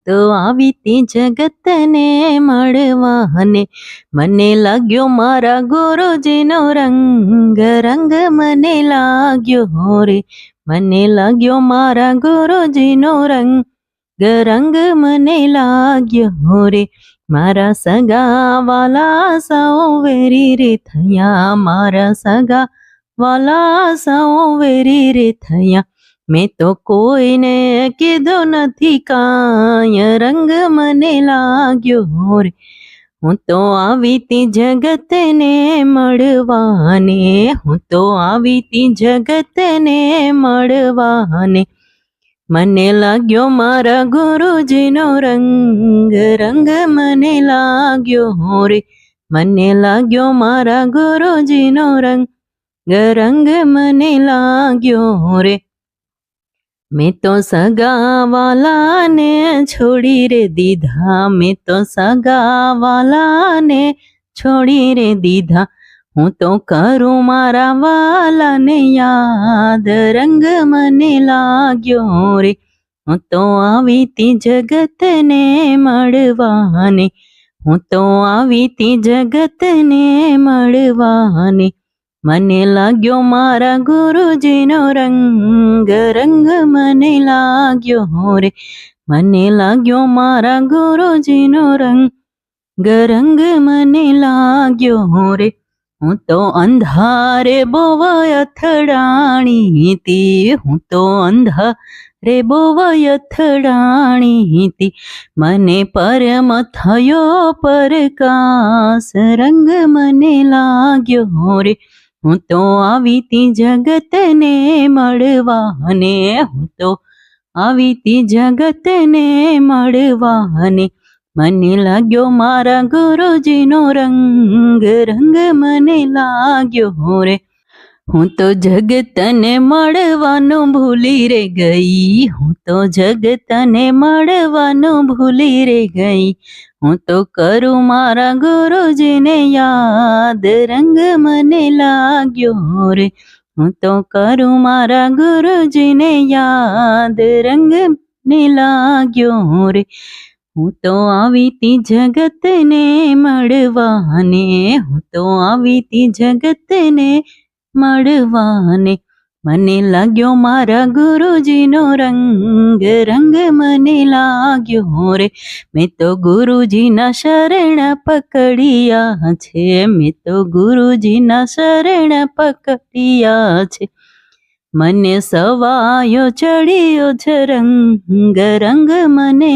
તો આવી તી જગતને મળવાને, મને લાગ્યો મારા ગુરુજીનો રંગ, રંગ મને લાગ્યો રે, મને લાગ્યો મારા ગુરુજીનો રંગ, રંગ મને લાગ્યો રે. મારા સગા વાલા સૌ વેરી રે થયા, મારા સગા વાલા સૌ વેરી રે થયા, મેં તો કોઈને કીધું નથી કાંઈ, રંગ મને લાગ્યો રે. હું તો આવી તી જગતને મળવાને, હું તો આવી તી જગતને મળવાને, મને લાગ્યો મારા ગુરુજીનો રંગ, રંગ મને લાગ્યો રે, મને લાગ્યો મારા ગુરુજીનો રંગ, રંગ મને લાગ્યો રે. મેં તો સગા વાલાને છોડી રે દીધા, મેં તો સગા વાલાને છોડી રે દીધા, હું તો કરું મારા વાલાને યાદ, રંગ મને લાગ્યો રે. હું તો આવી તી જગતને મળવાને, હું તો આવી તી જગતને મળવાને, મને લાગ્યો મારા ગુરુજીનો રંગ, રંગ મને લાગ્યો રે, મને લાગ્યો મારા ગુરુજીનો રંગ, રંગ મને લાગ્યો રે. હું તો અંધારે બહુ અથડાણી તી, હું તો અંધારે બહુ અથડાણી તી, મને પરમ થયો પ્રકાશ, રંગ મને લાગ્યો રે. હું તો આવી તી જગતને મળવાને, હું તો આવી તી જગતને મળવાને, મને લાગ્યો મારા ગુરુજીનો રંગ, રંગ મને લાગ્યો રે. હું તો જગતને મળવાનું ભૂલી રે ગઈ, હું તો જગતને મળવાનું ભૂલી રે ગઈ, હું તો કરું મારા ગુરુજીને યાદ, રંગ મને લાગ્યો રે. હું તો કરું મારા ગુરુજીને યાદ, રંગ મને લાગ્યો રે. હું તો આવી તી જગતને મળવાને, હું તો આવી તી જગતને મળવાને, મને લાગ્યો મારા ગુરુજીનો રંગ, રંગ મને લાગ્યો રે. મેં તો ગુરુજીના શરણ પકડ્યા છે, મેં તો ગુરુજીના શરણ પકડ્યા છે, મને સવાયો ચડ્યો છે રંગ, રંગ મને